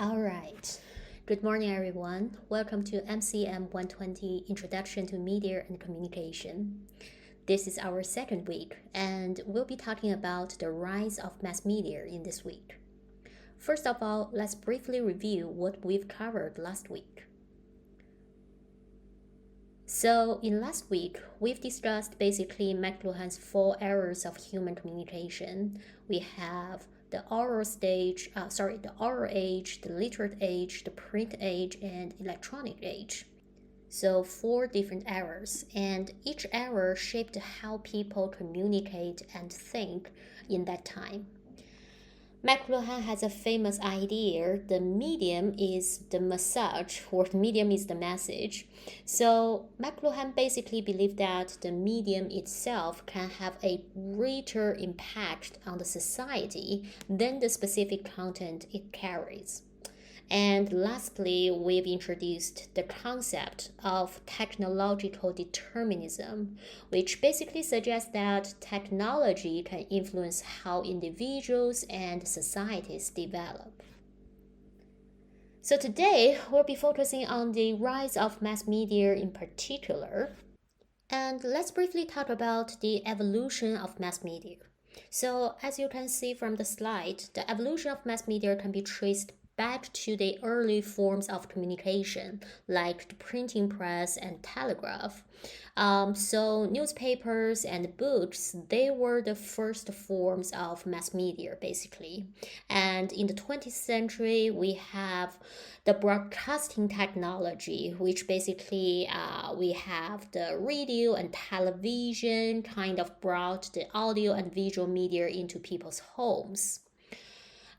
All right. Good morning, everyone. Welcome to MCM 120 Introduction to Media and Communication. This is our second week, and we'll be talking about the rise of mass media in this week. First of all, let's briefly review what we've covered last week. So, in last week, we've discussed basically McLuhan's 4 eras of human communication. We have the oral age, the literate age, the print age, and electronic age. So 4 different eras, and each era shaped how people communicate and think in that time. McLuhan has a famous idea: the medium is the message, or the medium is the message. So McLuhan basically believed that the medium itself can have a greater impact on the society than the specific content it carries. And lastly, we've introduced the concept of technological determinism, which basically suggests that technology can influence how individuals and societies develop. So today, we'll be focusing on the rise of mass media in particular. And let's briefly talk about the evolution of mass media. So as you can see from the slide, the evolution of mass media can be traced back to the early forms of communication, like the printing press and telegraph. So newspapers and books, they were the first forms of mass media, basically. And in the 20th century, we have the broadcasting technology, which basically we have the radio and television kind of brought the audio and visual media into people's homes.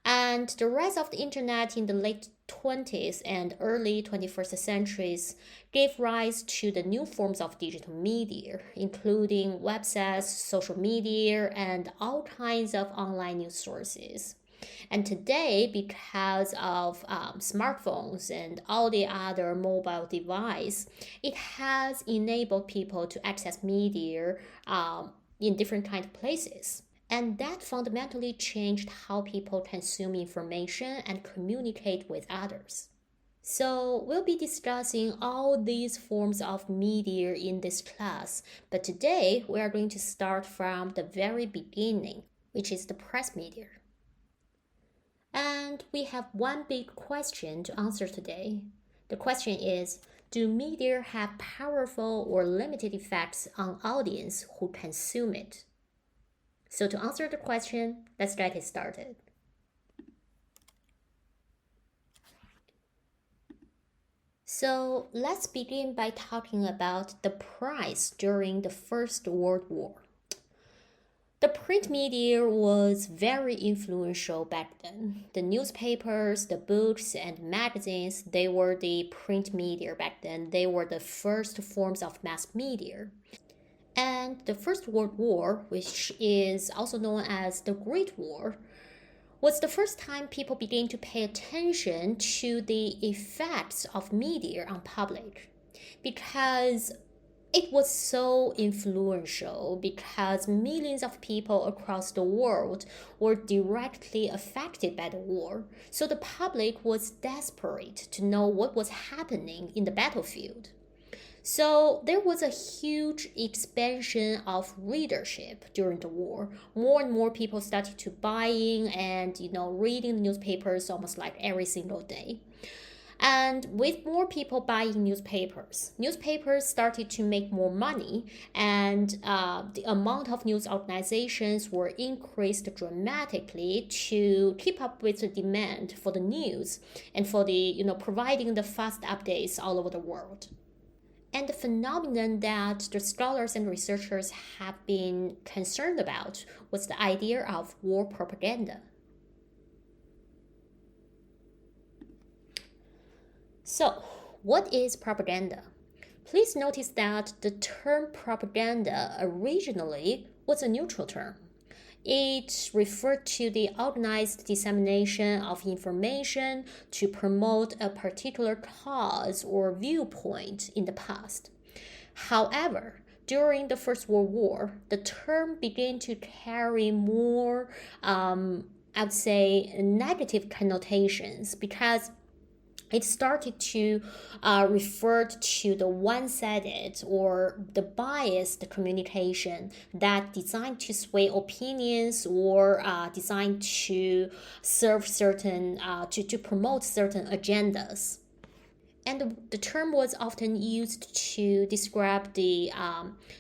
And the rise of the internet in the late 20th and early 21st centuries gave rise to the new forms of digital media, including websites, social media, and all kinds of online news sources. And today, because of smartphones and all the other mobile devices, it has enabled people to access media in different kind of places. And that fundamentally changed how people consume information and communicate with others. So we'll be discussing all these forms of media in this class, but today we are going to start from the very beginning, which is the press media. And we have one big question to answer today. The question is, do media have powerful or limited effects on audience who consume it? So to answer the question, let's get it started. So let's begin by talking about the press during the First World War. The print media was very influential back then. The newspapers, the books, and magazines, they were the print media back then. They were the first forms of mass media. And the First World War, which is also known as the Great War, was the first time people began to pay attention to the effects of media on public, because it was so influential, because millions of people across the world were directly affected by the war. So the public was desperate to know what was happening in the battlefield. So there was a huge expansion of readership during the war. More and more people started to buying and reading newspapers almost like every single day. And with more people buying newspapers started to make more money, and the amount of news organizations were increased dramatically to keep up with the demand for the news and for the providing the fast updates all over the world. And the phenomenon that the scholars and researchers have been concerned about was the idea of war propaganda. So, what is propaganda? Please notice that the term propaganda originally was a neutral term. It referred to the organized dissemination of information to promote a particular cause or viewpoint in the past. However, during the First World War, the term began to carry more I would say, negative connotations because it started to refer to the one-sided or the biased communication that designed to sway opinions or designed to serve certain to promote certain agendas. And the term was often used to describe the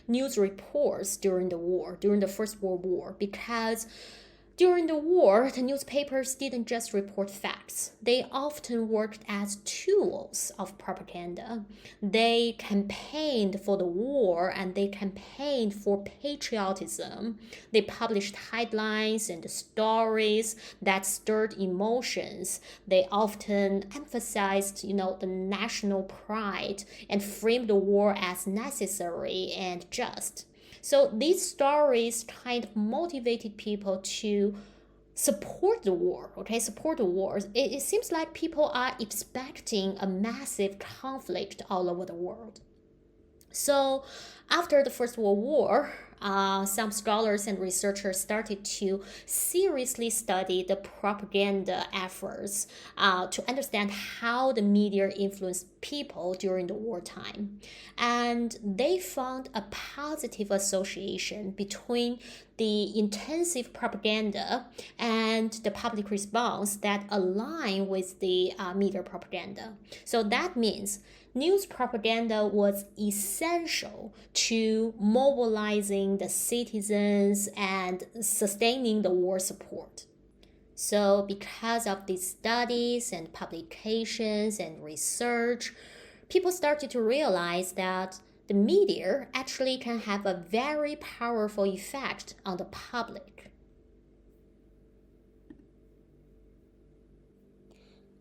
news reports during the war, during the First World War, because during the war, the newspapers didn't just report facts. They often worked as tools of propaganda. They campaigned for the war and they campaigned for patriotism. They published headlines and stories that stirred emotions. They often emphasized, the national pride and framed the war as necessary and just. So these stories kind of motivated people to support the war, support the wars. It seems like people are expecting a massive conflict all over the world. So after the First World War, some scholars and researchers started to seriously study the propaganda efforts to understand how the media influenced people during the wartime. And they found a positive association between the intensive propaganda and the public response that align with the media propaganda. So that means news propaganda was essential to mobilizing the citizens and sustaining the war support. So, because of these studies and publications and research, people started to realize that the media actually can have a very powerful effect on the public.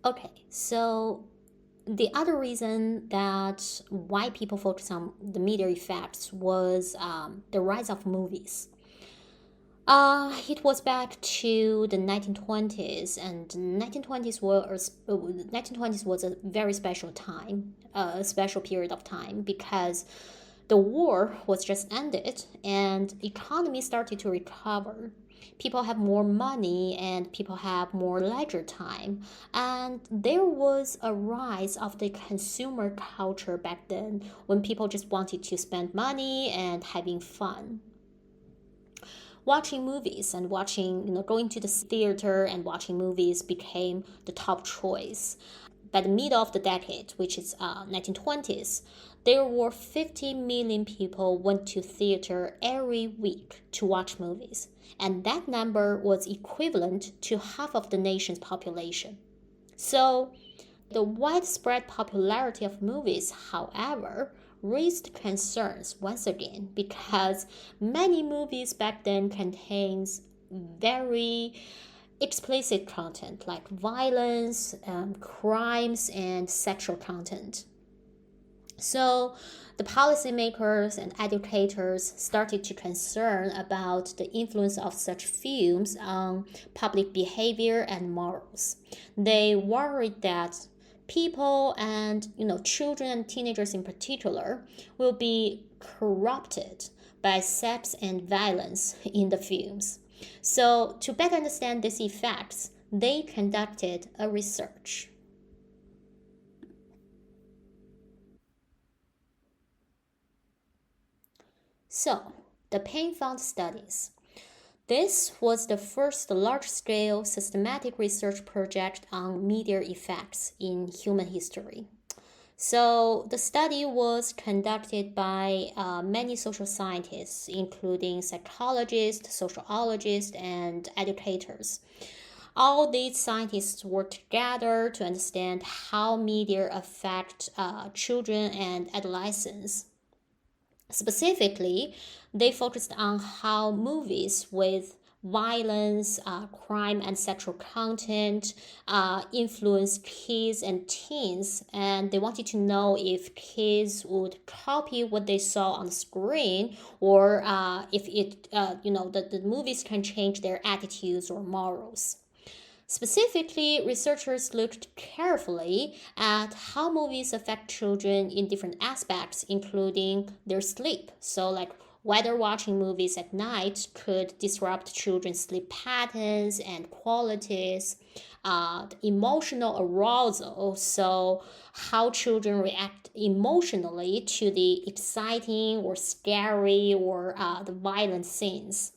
Okay, so the other reason that why people focus on the media effects was the rise of movies. It was back to the 1920s, and 1920s was a very special time, a special period of time, because the war was just ended and economy started to recover. People have more money and people have more leisure time, and there was a rise of the consumer culture back then when people just wanted to spend money and having fun. Watching movies and going to the theater and watching movies became the top choice. By the middle of the decade, which is 1920s, there were 50 million people went to theater every week to watch movies, and that number was equivalent to half of the nation's population. So, the widespread popularity of movies, however, raised concerns once again because many movies back then contains very explicit content like violence, crimes, and sexual content. So the policymakers and educators started to concern about the influence of such films on public behavior and morals. They worried that people and children and teenagers in particular will be corrupted by sex and violence in the films. So to better understand these effects, they conducted a research. So the Pain Fund studies. This was the first large-scale systematic research project on media effects in human history. So the study was conducted by many social scientists, including psychologists, sociologists, and educators. All these scientists worked together to understand how media affect children and adolescents. Specifically, they focused on how movies with violence, crime, and sexual content influence kids and teens, and they wanted to know if kids would copy what they saw on the screen, or if the movies can change their attitudes or morals. Specifically, researchers looked carefully at how movies affect children in different aspects, including their sleep. So, like Whether watching movies at night could disrupt children's sleep patterns and qualities, the emotional arousal, so how children react emotionally to the exciting or scary or the violent scenes.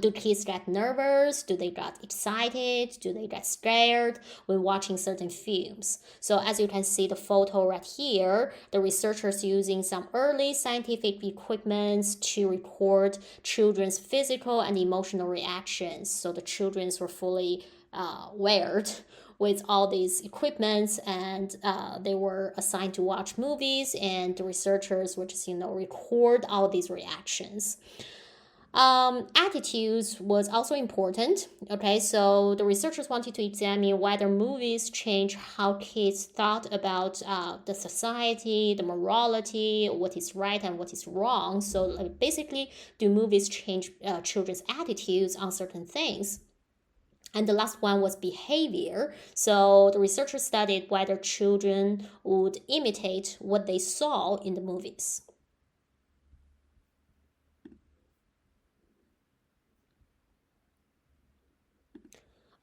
Do kids get nervous? Do they get excited? Do they get scared when watching certain films? So as you can see the photo right here, the researchers using some early scientific equipments to record children's physical and emotional reactions. So the children were fully wired with all these equipments, and they were assigned to watch movies, and the researchers would just record all these reactions. Attitudes was also important. Okay, so the researchers wanted to examine whether movies change how kids thought about the society, the morality, what is right and what is wrong. So basically, do movies change children's attitudes on certain things? And the last one was behavior. So the researchers studied whether children would imitate what they saw in the movies.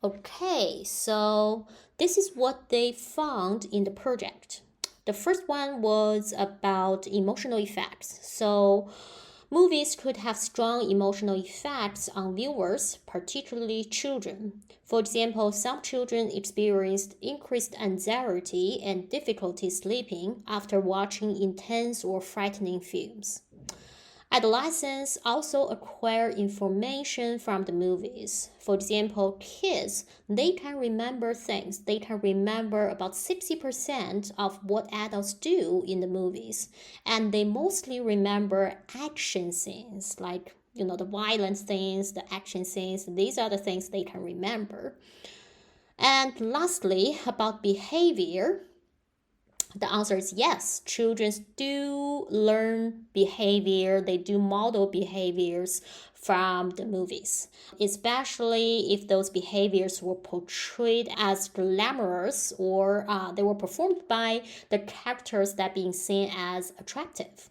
Okay, so this is what they found in the project. The first one was about emotional effects. So, movies could have strong emotional effects on viewers, particularly children. For example, some children experienced increased anxiety and difficulty sleeping after watching intense or frightening films. Adolescents also acquire information from the movies. For example, kids, they can remember things. They can remember about 60% of what adults do in the movies. And they mostly remember action scenes, like, the violent scenes, the action scenes. These are the things they can remember. And lastly, about behavior, the answer is yes. Children do learn behavior, they do model behaviors from the movies, especially if those behaviors were portrayed as glamorous or they were performed by the characters that being seen as attractive.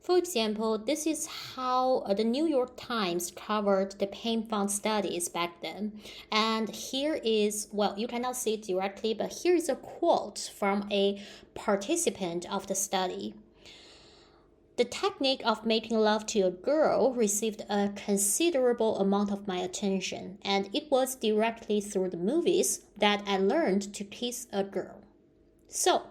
For example, this is how the New York Times covered the pain font studies back then. And here is, well, you cannot see it directly, but here is a quote from a participant of the study. The technique of making love to a girl received a considerable amount of my attention, and it was directly through the movies that I learned to kiss a girl. So,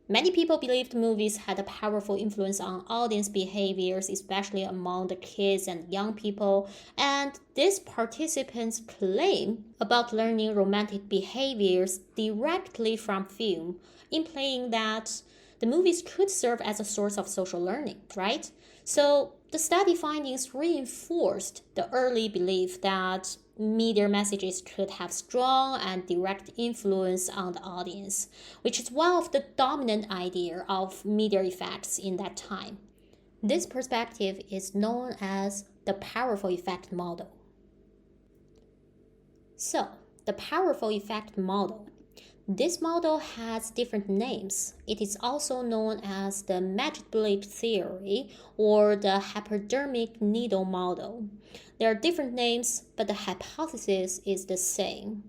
many people believed movies had a powerful influence on audience behaviors, especially among the kids and young people, and these participants claim about learning romantic behaviors directly from film, implying that the movies could serve as a source of social learning, right? So the study findings reinforced the early belief that media messages could have strong and direct influence on the audience, which is one of the dominant idea of media effects in that time. This perspective is known as the powerful effect model. So, the powerful effect model. This model has different names. It is also known as the magic bullet theory or the hypodermic needle model. There are different names, but the hypothesis is the same.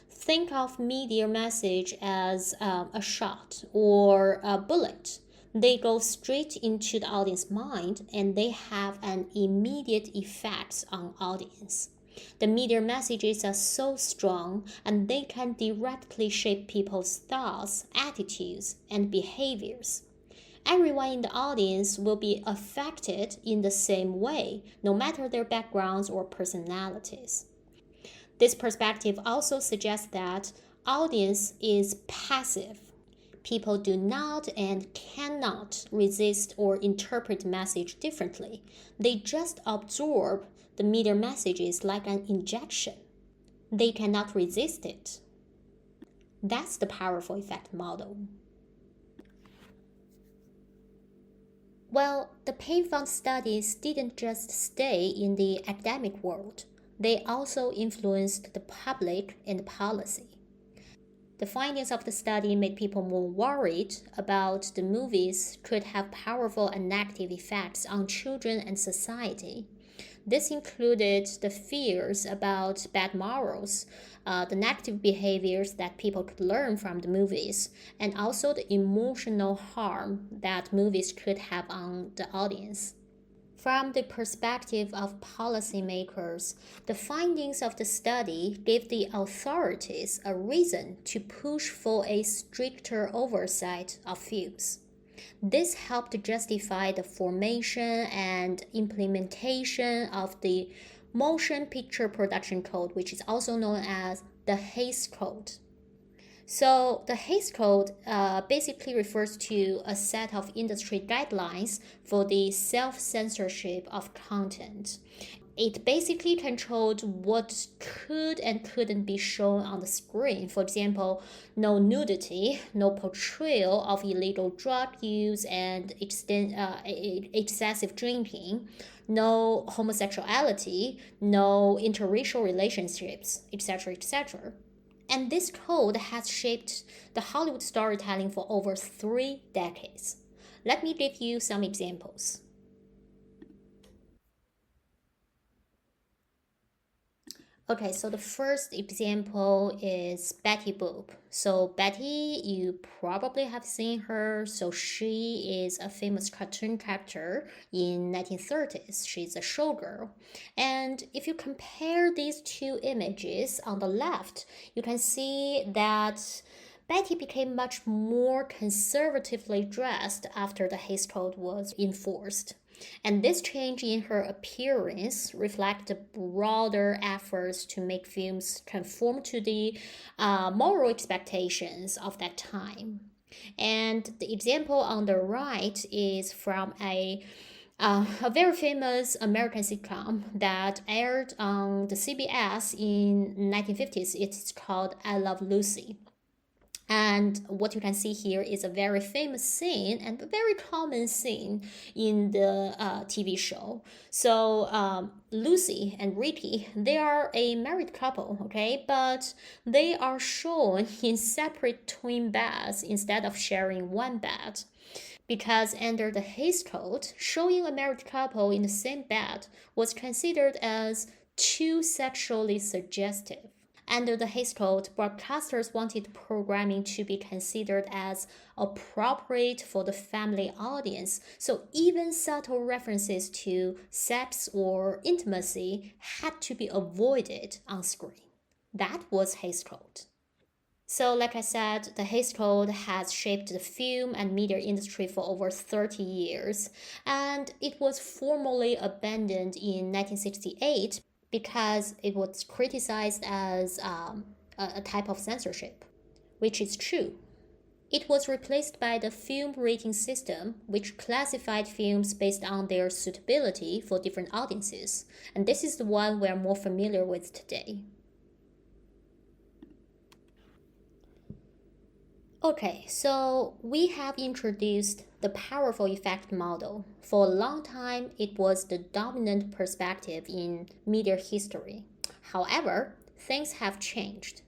Think of media message as a shot or a bullet. They go straight into the audience mind and they have an immediate effect on audience. The media messages are so strong and they can directly shape people's thoughts, attitudes, and behaviors. Everyone in the audience will be affected in the same way, no matter their backgrounds or personalities. This perspective also suggests that audience is passive. People do not and cannot resist or interpret message differently. They just absorb the media messages like an injection. They cannot resist it. That's the powerful effect model. Well, the pain font studies didn't just stay in the academic world. They also influenced the public and policy. The findings of the study made people more worried about the movies could have powerful and negative effects on children and society. This included the fears about bad morals, the negative behaviors that people could learn from the movies, and also the emotional harm that movies could have on the audience. From the perspective of policymakers, the findings of the study gave the authorities a reason to push for a stricter oversight of films. This helped justify the formation and implementation of the Motion Picture Production Code, which is also known as the Hays Code. So the Hays Code basically refers to a set of industry guidelines for the self-censorship of content. It basically controlled what could and couldn't be shown on the screen. For example, no nudity, no portrayal of illegal drug use and excessive drinking, no homosexuality, no interracial relationships, etc., etc. And this code has shaped the Hollywood storytelling for over 3 decades. Let me give you some examples. Okay, so the first example is Betty Boop. So Betty, you probably have seen her. So she is a famous cartoon character in 1930s. She's a showgirl. And if you compare these two images on the left, you can see that Betty became much more conservatively dressed after the Hays Code was enforced. And this change in her appearance reflects the broader efforts to make films conform to the moral expectations of that time. And the example on the right is from a very famous American sitcom that aired on the CBS in 1950s. It's called I Love Lucy. And what you can see here is a very famous scene and a very common scene in the TV show. So Lucy and Ricky, they are a married couple, okay? But they are shown in separate twin beds instead of sharing one bed. Because under the Hays Code, showing a married couple in the same bed was considered as too sexually suggestive. Under the Hays Code, broadcasters wanted programming to be considered as appropriate for the family audience, so even subtle references to sex or intimacy had to be avoided on screen. That was Hays Code. So, like I said, the Hays Code has shaped the film and media industry for over 30 years, and it was formally abandoned in 1968 because it was criticized as a type of censorship, which is true. It was replaced by the film rating system, which classified films based on their suitability for different audiences, and this is the one we're more familiar with today. Okay, so we have introduced the powerful effect model. For a long time, it was the dominant perspective in media history. However, things have changed.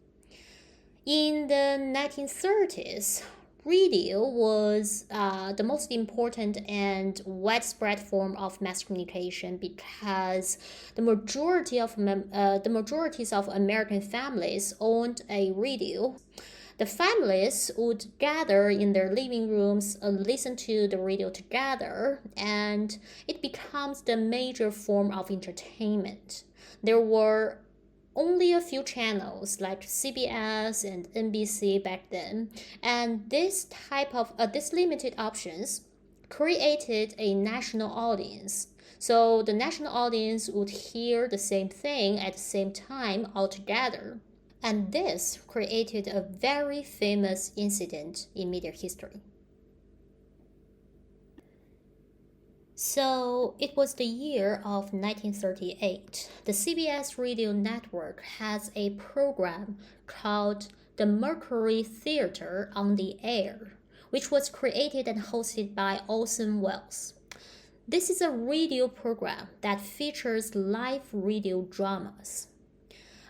In the 1930s, radio was the most important and widespread form of mass communication because the majorities of American families owned a radio. The families would gather in their living rooms and listen to the radio together, and it becomes the major form of entertainment. There were only a few channels like CBS and NBC back then, and this limited options created a national audience. So the national audience would hear the same thing at the same time altogether. And this created a very famous incident in media history. So it was the year of 1938. The CBS radio network has a program called the Mercury Theater on the Air, which was created and hosted by Orson Welles. This is a radio program that features live radio dramas.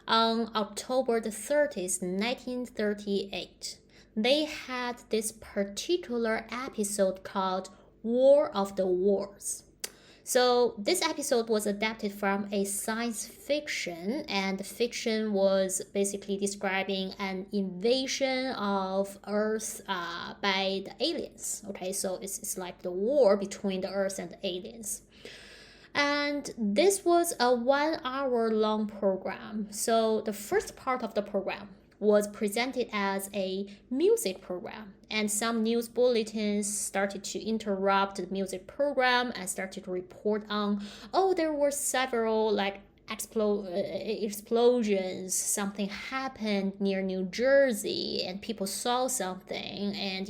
on October the 30th, 1938, they had this particular episode called War of the Worlds. So this episode was adapted from a science fiction, and the fiction was basically describing an invasion of Earth by the aliens. Okay, so it's like the war between the Earth and the aliens. And this was a 1 hour long program. So the first part of the program was presented as a music program, and some news bulletins started to interrupt the music program and started to report on, oh, there were several like explosions, something happened near New Jersey, and people saw something, and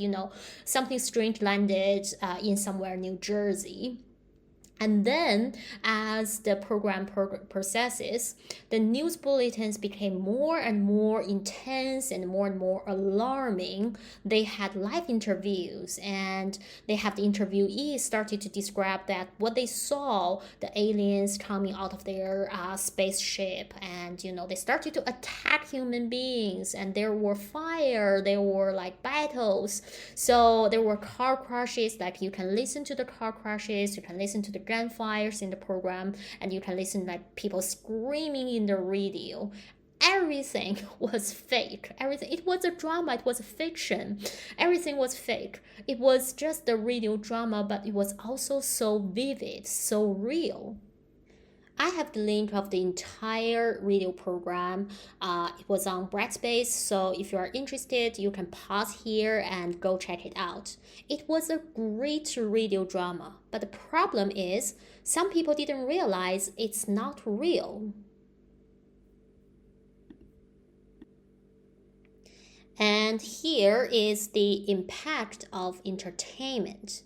something strange landed in somewhere New Jersey. And then, as the program processes, the news bulletins became more and more intense and more alarming. They had live interviews, and they have the interviewees started to describe that what they saw, the aliens coming out of their spaceship, and they started to attack human beings, and there were fire, there were like battles. So there were car crashes, like you can listen to the car crashes, you can listen to the gunfires in the program, and you can listen like people screaming in the radio. Everything was fake. Everything. It was a drama. It was a fiction. Everything was fake. It was just a radio drama, but it was also so vivid, so real. I have the link of the entire radio program. It was on Brightspace, so if you are interested, you can pause here and go check it out. It was a great radio drama, but the problem is some people didn't realize it's not real. And here is the impact of entertainment.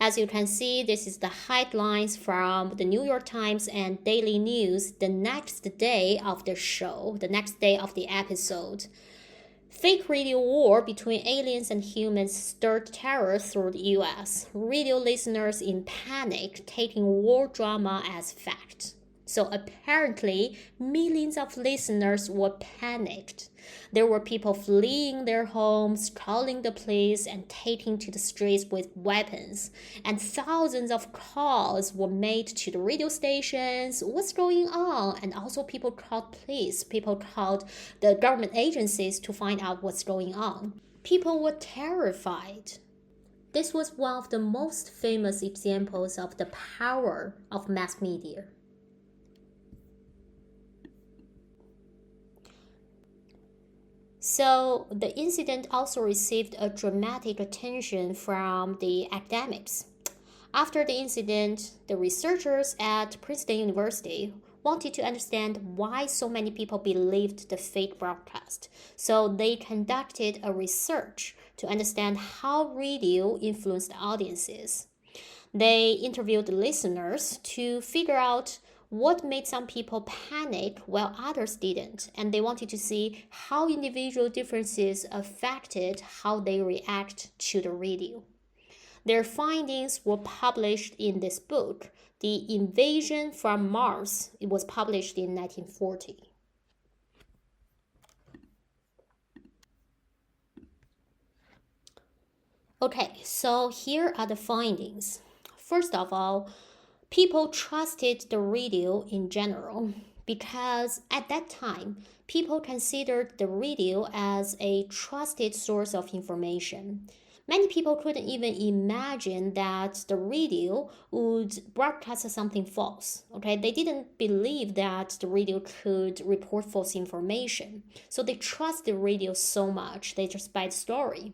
As you can see, this is the headlines from the New York Times and Daily News the next day of the show, the next day of the episode. Fake radio war between aliens and humans stirred terror through the US. Radio listeners in panic, taking war drama as fact. So apparently, millions of listeners were panicked. There were people fleeing their homes, calling the police, and taking to the streets with weapons. And thousands of calls were made to the radio stations. What's going on? And also people called police. People called the government agencies to find out what's going on. People were terrified. This was one of the most famous examples of the power of mass media. So the incident also received a dramatic attention from the academics. After the incident, the researchers at Princeton University wanted to understand why so many people believed the fake broadcast. So they conducted a research to understand how radio influenced audiences. They interviewed listeners to figure out what made some people panic while others didn't, and they wanted to see how individual differences affected how they react to the radio. Their findings were published in this book, The Invasion from Mars. It was published in 1940. Okay, so here are the findings. First of all, people trusted the radio in general because at that time, people considered the radio as a trusted source of information. Many people couldn't even imagine that the radio would broadcast something false. Okay, they didn't believe that the radio could report false information. So they trust the radio so much, they just buy the story.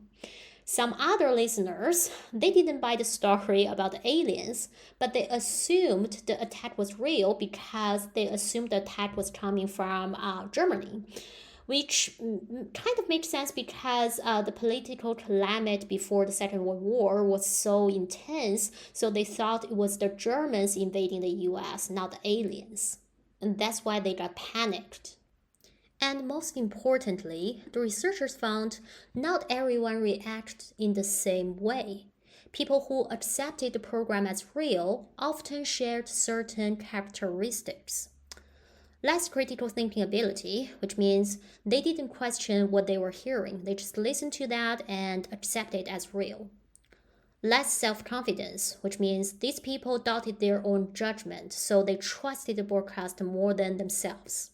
Some other listeners, they didn't buy the story about the aliens, but they assumed the attack was real because they assumed the attack was coming from Germany, which kind of makes sense because the political climate before the Second World War was so intense, so they thought it was the Germans invading the US, not the aliens. And that's why they got panicked. And most importantly, the researchers found not everyone reacted in the same way. People who accepted the program as real often shared certain characteristics. Less critical thinking ability, which means they didn't question what they were hearing, they just listened to that and accepted it as real. Less self-confidence, which means these people doubted their own judgment, so they trusted the broadcast more than themselves.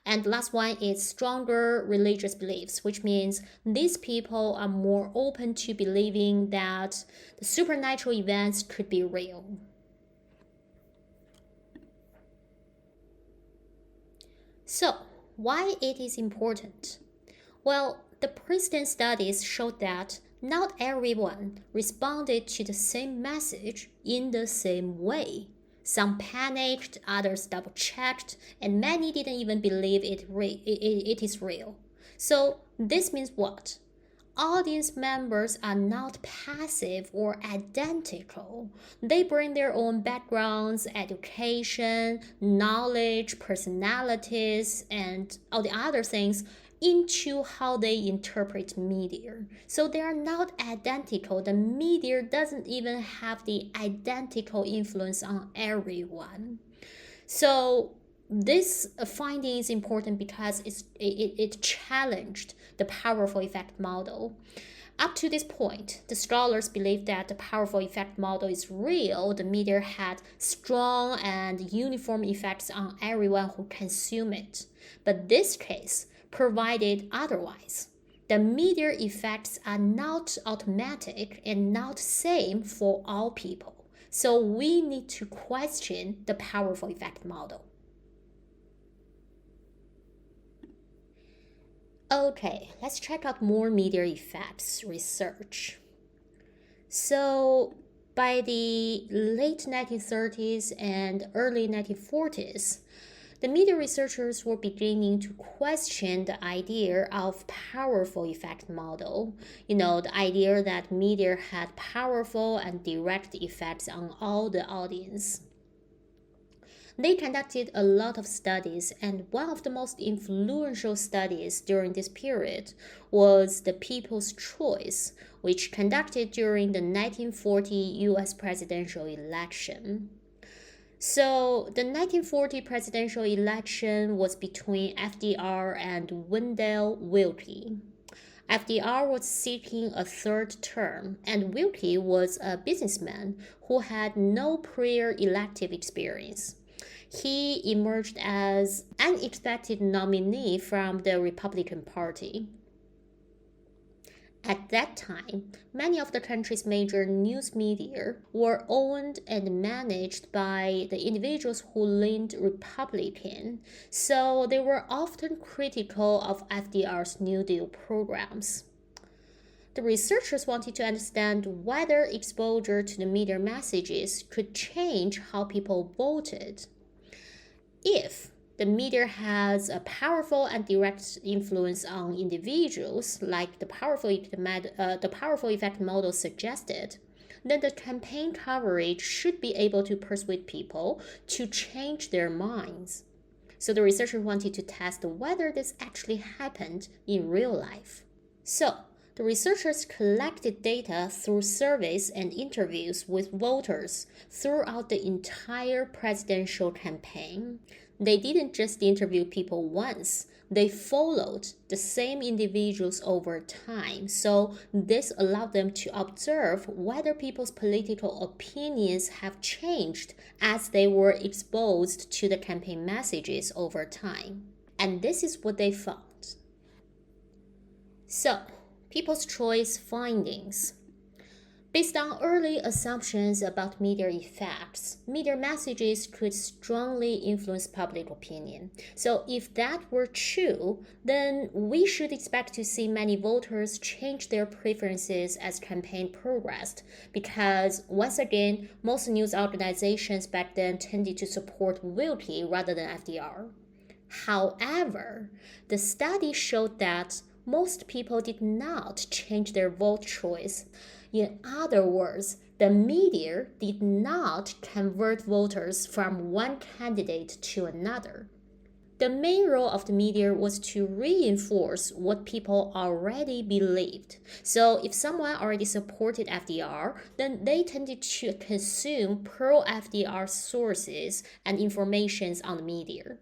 And the last one is stronger religious beliefs, which means these people are more open to believing that the supernatural events could be real. So, why it is important? Well, the precedent studies showed that not everyone responded to the same message in the same way. Some panicked, others double-checked, and many didn't even believe it is real. So this means what? Audience members are not passive or identical. They bring their own backgrounds, education, knowledge, personalities, and all the other things into how they interpret media. So they are not identical. The media doesn't even have the identical influence on everyone. So this finding is important because it challenged the powerful effect model. Up to this point, the scholars believed that the powerful effect model is real. The media had strong and uniform effects on everyone who consume it. But this case provided otherwise. The media effects are not automatic and not same for all people. So we need to question the powerful effect model. Okay, let's check out more media effects research. So by the late 1930s and early 1940s, the media researchers were beginning to question the idea of powerful effect model. The idea that media had powerful and direct effects on all the audience. They conducted a lot of studies, and one of the most influential studies during this period was the People's Choice, which conducted during the 1940 US presidential election. So the 1940 presidential election was between FDR and Wendell Willkie. FDR was seeking a third term, and Willkie was a businessman who had no prior elective experience. He emerged as an unexpected nominee from the Republican Party. At that time, many of the country's major news media were owned and managed by the individuals who leaned Republican, so they were often critical of FDR's New Deal programs. The researchers wanted to understand whether exposure to the media messages could change how people voted. If the media has a powerful and direct influence on individuals, like the powerful effect model suggested, then the campaign coverage should be able to persuade people to change their minds. So the researchers wanted to test whether this actually happened in real life. So the researchers collected data through surveys and interviews with voters throughout the entire presidential campaign. They didn't just interview people once, they followed the same individuals over time. So this allowed them to observe whether people's political opinions have changed as they were exposed to the campaign messages over time. And this is what they found. So, People's Choice findings. Based on early assumptions about media effects, media messages could strongly influence public opinion. So if that were true, then we should expect to see many voters change their preferences as campaign progressed, because once again, most news organizations back then tended to support Willkie rather than FDR. However, the study showed that most people did not change their vote choice. In other words, the media did not convert voters from one candidate to another. The main role of the media was to reinforce what people already believed. So if someone already supported FDR, then they tended to consume pro-FDR sources and informations on the media.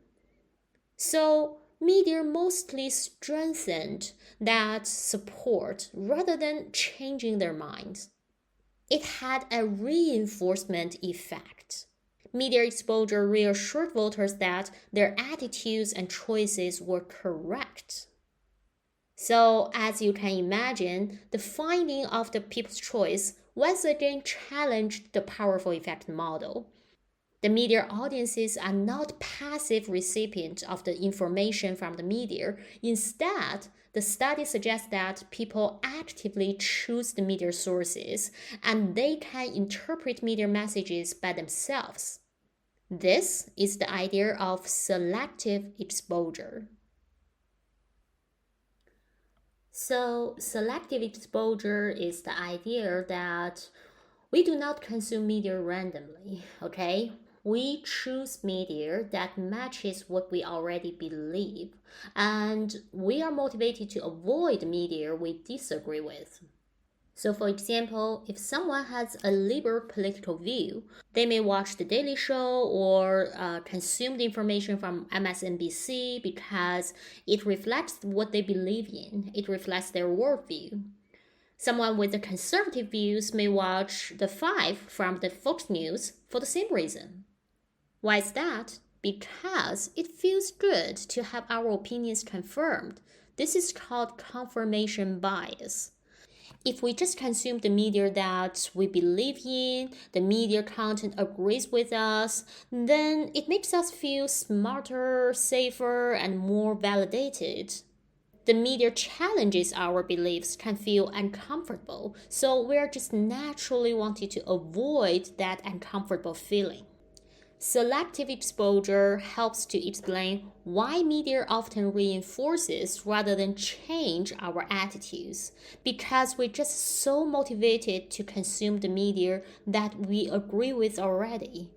So media mostly strengthened that support rather than changing their minds. It had a reinforcement effect. Media exposure reassured voters that their attitudes and choices were correct. So, as you can imagine, the finding of the people's choice once again challenged the powerful effect model. The media audiences are not passive recipients of the information from the media. Instead, the study suggests that people actively choose the media sources and they can interpret media messages by themselves. This is the idea of selective exposure. So, selective exposure is the idea that we do not consume media randomly, okay? We choose media that matches what we already believe, and we are motivated to avoid media we disagree with. So, for example, if someone has a liberal political view, they may watch The Daily Show or consume the information from MSNBC because it reflects what they believe in, it reflects their worldview. Someone with the conservative views may watch The Five from the Fox News for the same reason. Why is that? Because it feels good to have our opinions confirmed. This is called confirmation bias. If we just consume the media that we believe in, the media content agrees with us, then it makes us feel smarter, safer, and more validated. The media challenges our beliefs can feel uncomfortable, so we're just naturally wanting to avoid that uncomfortable feeling. Selective exposure helps to explain why media often reinforces rather than change our attitudes, because we're just so motivated to consume the media that we agree with already.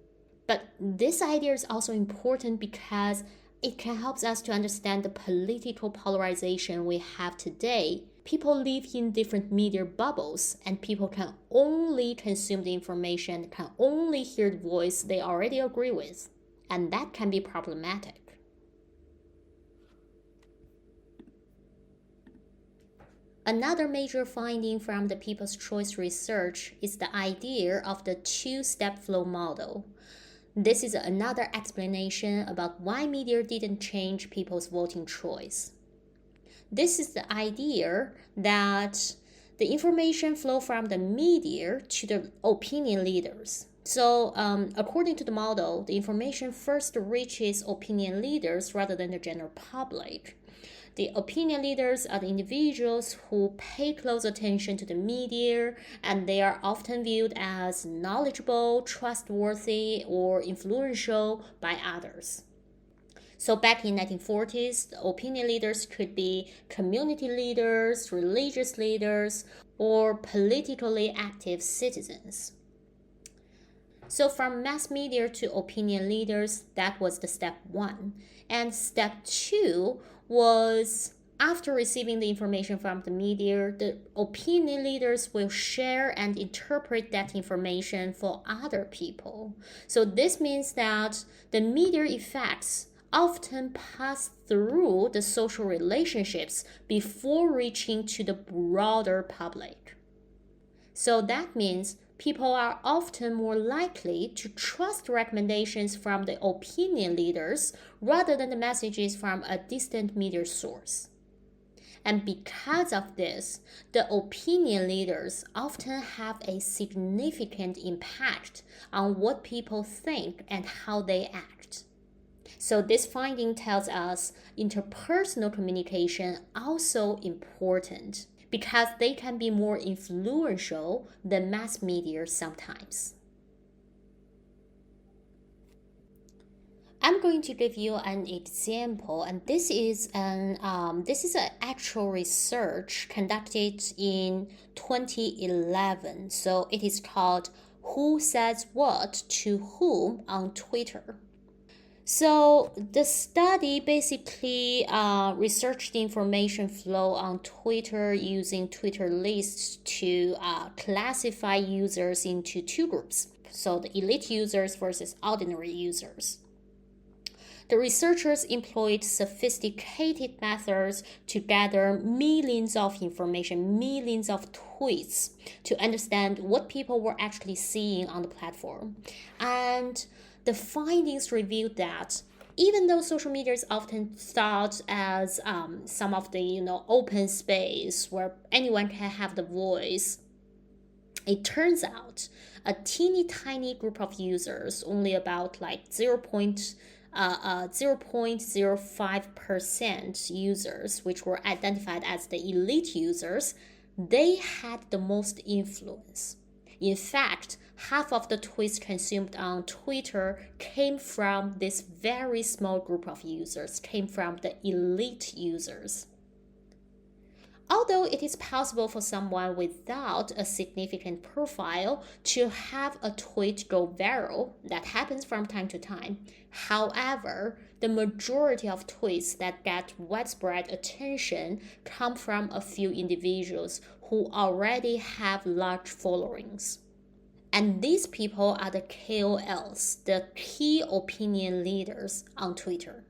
But this idea is also important because it can help us to understand the political polarization we have today. People live in different media bubbles, and people can only consume the information, can only hear the voice they already agree with, and that can be problematic. Another major finding from the People's Choice research is the idea of the two-step flow model. This is another explanation about why media didn't change people's voting choice. This is the idea that the information flow from the media to the opinion leaders. So, according to the model, the information first reaches opinion leaders rather than the general public. The opinion leaders are the individuals who pay close attention to the media, and they are often viewed as knowledgeable, trustworthy, or influential by others. So back in 1940s, the opinion leaders could be community leaders, religious leaders, or politically active citizens. So from mass media to opinion leaders, that was the step one. And step two was after receiving the information from the media, the opinion leaders will share and interpret that information for other people. So this means that the media effects often pass through the social relationships before reaching to the broader public. So that means people are often more likely to trust recommendations from the opinion leaders rather than the messages from a distant media source. And because of this, the opinion leaders often have a significant impact on what people think and how they act. So this finding tells us interpersonal communication also important because they can be more influential than mass media sometimes. I'm going to give you an example, and this is an actual research conducted in 2011. So it is called "Who Says What to Whom on Twitter." So the study basically researched the information flow on Twitter using Twitter lists to classify users into two groups. So the elite users versus ordinary users. The researchers employed sophisticated methods to gather millions of information, millions of tweets to understand what people were actually seeing on the platform. And the findings revealed that even though social media is often thought as some of the open space where anyone can have the voice, it turns out a teeny tiny group of users, only about like 0.05% users, which were identified as the elite users, they had the most influence. In fact, half of the tweets consumed on Twitter came from this very small group of users, came from the elite users. Although it is possible for someone without a significant profile to have a tweet go viral, that happens from time to time. However, the majority of tweets that get widespread attention come from a few individuals who already have large followings. And these people are the KOLs, the key opinion leaders on Twitter.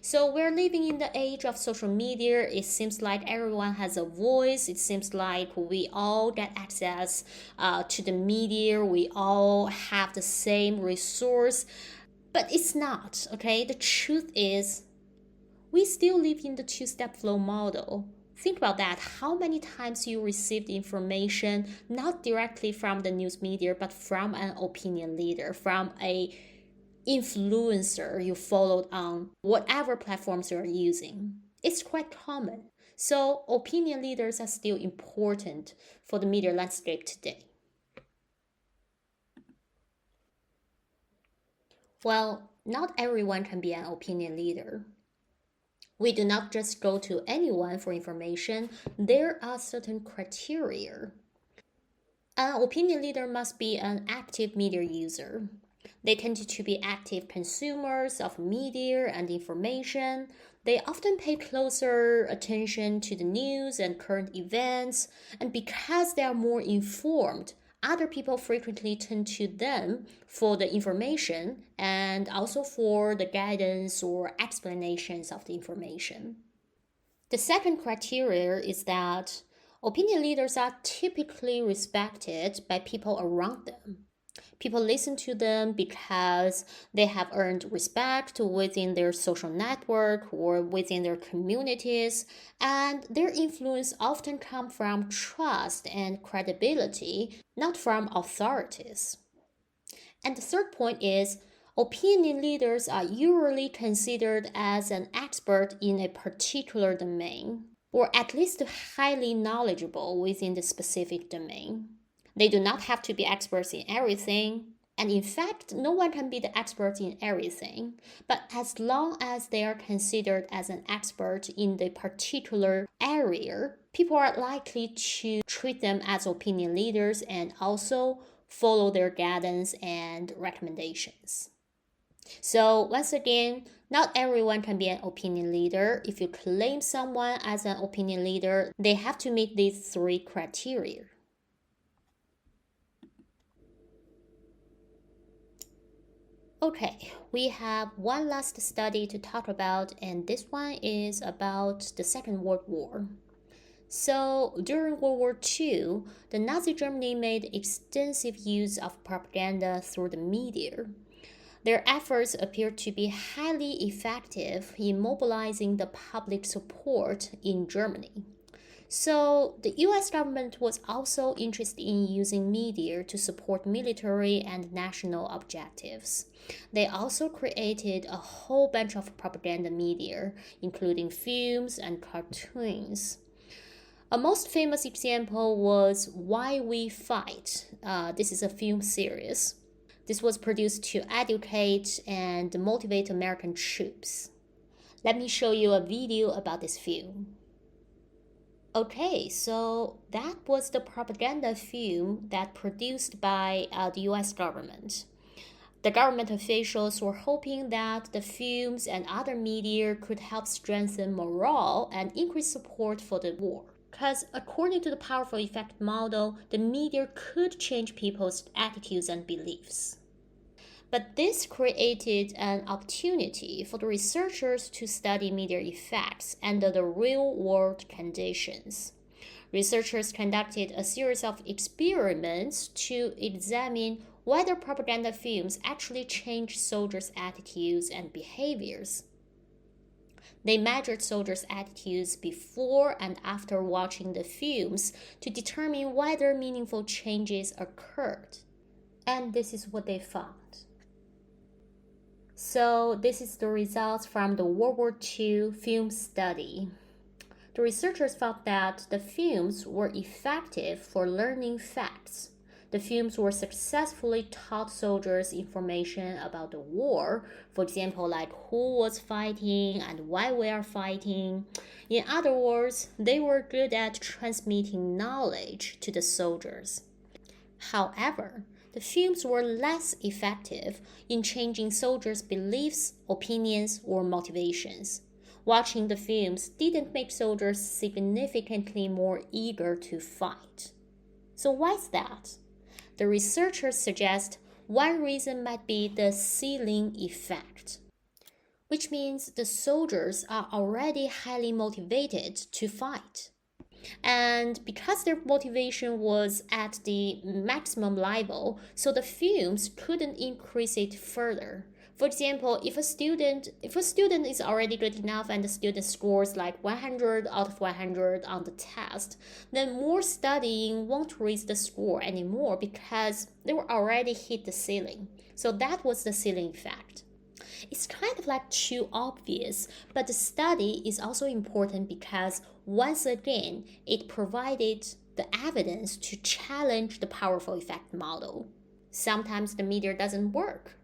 So we're living in the age of social media. It seems like everyone has a voice. It seems like we all get access to the media. We all have the same resource. But it's not, okay? The truth is, we still live in the two-step flow model. Think about that. How many times you received information not directly from the news media, but from an opinion leader, from a influencer you followed on whatever platforms you're using. It's quite common. So opinion leaders are still important for the media landscape today. Well, not everyone can be an opinion leader. We do not just go to anyone for information. There are certain criteria. An opinion leader must be an active media user. They tend to be active consumers of media and information. They often pay closer attention to the news and current events, and because they are more informed, other people frequently turn to them for the information and also for the guidance or explanations of the information. The second criteria is that opinion leaders are typically respected by people around them. People listen to them because they have earned respect within their social network or within their communities, and their influence often comes from trust and credibility, not from authorities. And the third point is opinion leaders are usually considered as an expert in a particular domain, or at least highly knowledgeable within the specific domain. They do not have to be experts in everything, and in fact, no one can be the expert in everything. But as long as they are considered as an expert in the particular area, people are likely to treat them as opinion leaders and also follow their guidance and recommendations. So once again, not everyone can be an opinion leader. If you claim someone as an opinion leader, they have to meet these three criteria. Okay, we have one last study to talk about, and this one is about the Second World War. So, during World War II, the Nazi Germany made extensive use of propaganda through the media. Their efforts appear to be highly effective in mobilizing the public support in Germany. So, the US government was also interested in using media to support military and national objectives. They also created a whole bunch of propaganda media, including films and cartoons. A most famous example was Why We Fight. This is a film series. This was produced to educate and motivate American troops. Let me show you a video about this film. Okay, so that was the propaganda film that produced by the US government. The government officials were hoping that the films and other media could help strengthen morale and increase support for the war. Because according to the powerful effect model, the media could change people's attitudes and beliefs. But this created an opportunity for the researchers to study media effects under the real-world conditions. Researchers conducted a series of experiments to examine whether propaganda films actually changed soldiers' attitudes and behaviors. They measured soldiers' attitudes before and after watching the films to determine whether meaningful changes occurred. And this is what they found. So this is the results from the World War II film study. The researchers found that the films were effective for learning facts. The films were successfully taught soldiers information about the war, for example, like who was fighting and why we are fighting. In other words, they were good at transmitting knowledge to the soldiers. However, the films were less effective in changing soldiers' beliefs, opinions, or motivations. Watching the films didn't make soldiers significantly more eager to fight. So why is that? The researchers suggest one reason might be the ceiling effect, which means the soldiers are already highly motivated to fight. And because their motivation was at the maximum level, so the films couldn't increase it further. For example, if a student is already good enough and the student scores like 100 out of 100 on the test, then more studying won't raise the score anymore because they were already hit the ceiling. So that was the ceiling effect. It's kind of like too obvious, but the study is also important because once again, it provided the evidence to challenge the powerful effect model. Sometimes the media doesn't work.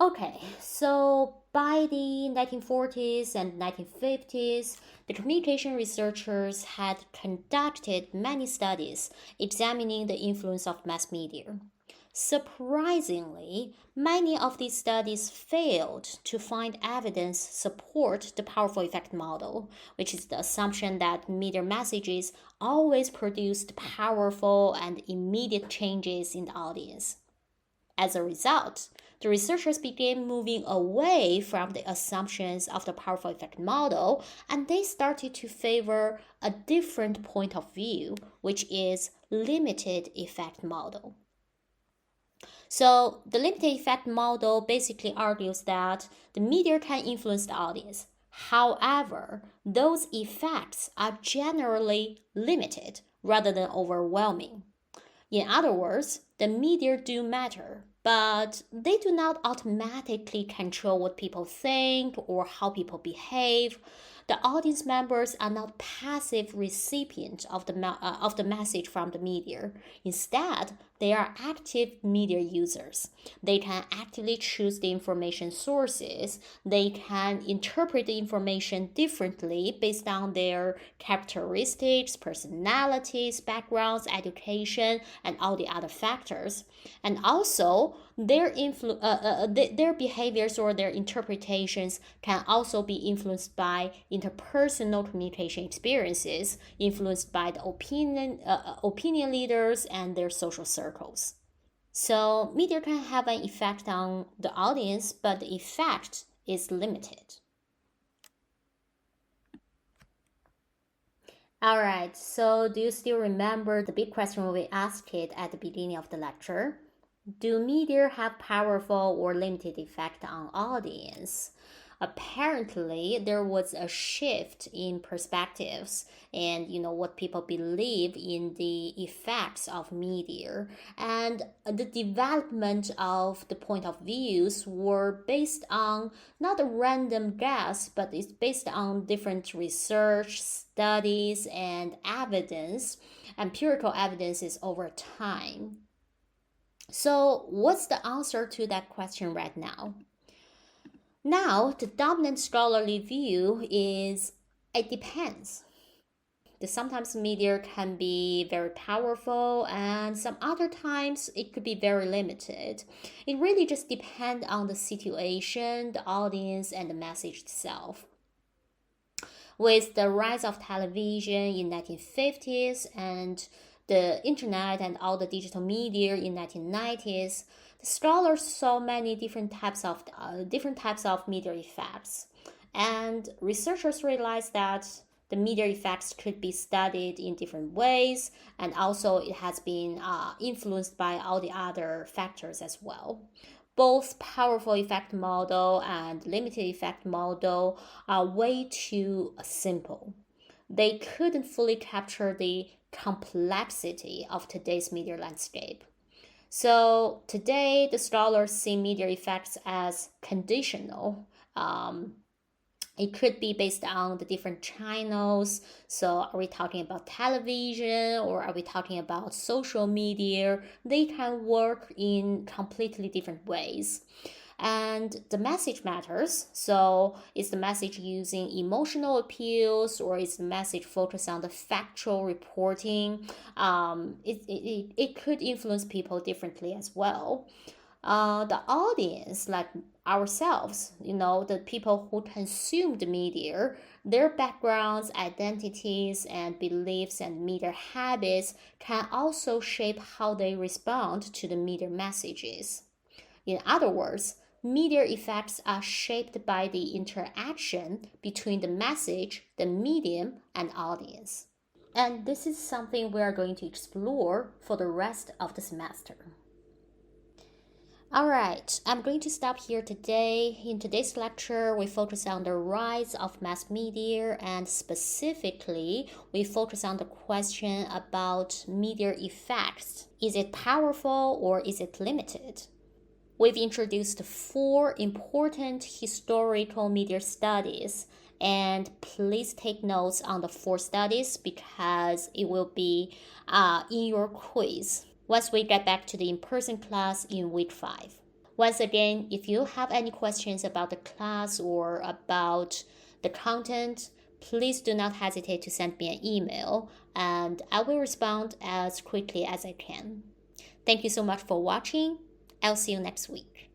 Okay, so by the 1940s and 1950s, the communication researchers had conducted many studies examining the influence of mass media. Surprisingly, many of these studies failed to find evidence support the powerful effect model, which is the assumption that media messages always produced powerful and immediate changes in the audience. As a result, the researchers began moving away from the assumptions of the powerful effect model and they started to favor a different point of view, which is limited effect model. So the limited effect model basically argues that the media can influence the audience. However, those effects are generally limited rather than overwhelming. In other words, the media do matter, but they do not automatically control what people think or how people behave. The audience members are not passive recipients of the message from the media. Instead, they are active media users. They can actively choose the information sources. They can interpret the information differently based on their characteristics, personalities, backgrounds, education, and all the other factors. And also, their behaviors or their interpretations can also be influenced by interpersonal communication experiences, influenced by the opinion leaders and their social circles. So media can have an effect on the audience, but the effect is limited. Alright, so do you still remember the big question we asked it at the beginning of the lecture? Do media have powerful or limited effect on audience? Apparently, there was a shift in perspectives and what people believe in the effects of media, and the development of the point of views were based on not a random guess, but it's based on different research, studies, and evidence, empirical evidences over time. So, what's the answer to that question right now? Now, the dominant scholarly view is it depends. Sometimes media can be very powerful, and some other times it could be very limited. It really just depends on the situation, the audience, and the message itself. With the rise of television in 1950s and the internet and all the digital media in 1990s, the scholars saw many different types of media effects, and researchers realized that the media effects could be studied in different ways, and also it has been influenced by all the other factors as well. Both powerful effect model and limited effect model are way too simple. They couldn't fully capture the complexity of today's media landscape. So today, the scholars see media effects as conditional. It could be based on the different channels. So, are we talking about television or are we talking about social media? They can work in completely different ways. And the message matters. So, is the message using emotional appeals or is the message focused on the factual reporting? It could influence people differently as well. The audience, like ourselves, the people who consume the media, their backgrounds, identities, and beliefs and media habits can also shape how they respond to the media messages. In other words, media effects are shaped by the interaction between the message, the medium, and audience. And this is something we are going to explore for the rest of the semester. Alright, I'm going to stop here today. In today's lecture, we focus on the rise of mass media, and specifically, we focus on the question about media effects. Is it powerful or is it limited? We've introduced 4 important historical media studies, and please take notes on the 4 studies because it will be in your quiz once we get back to the in-person class in week 5. Once again, if you have any questions about the class or about the content, please do not hesitate to send me an email and I will respond as quickly as I can. Thank you so much for watching. I'll see you next week.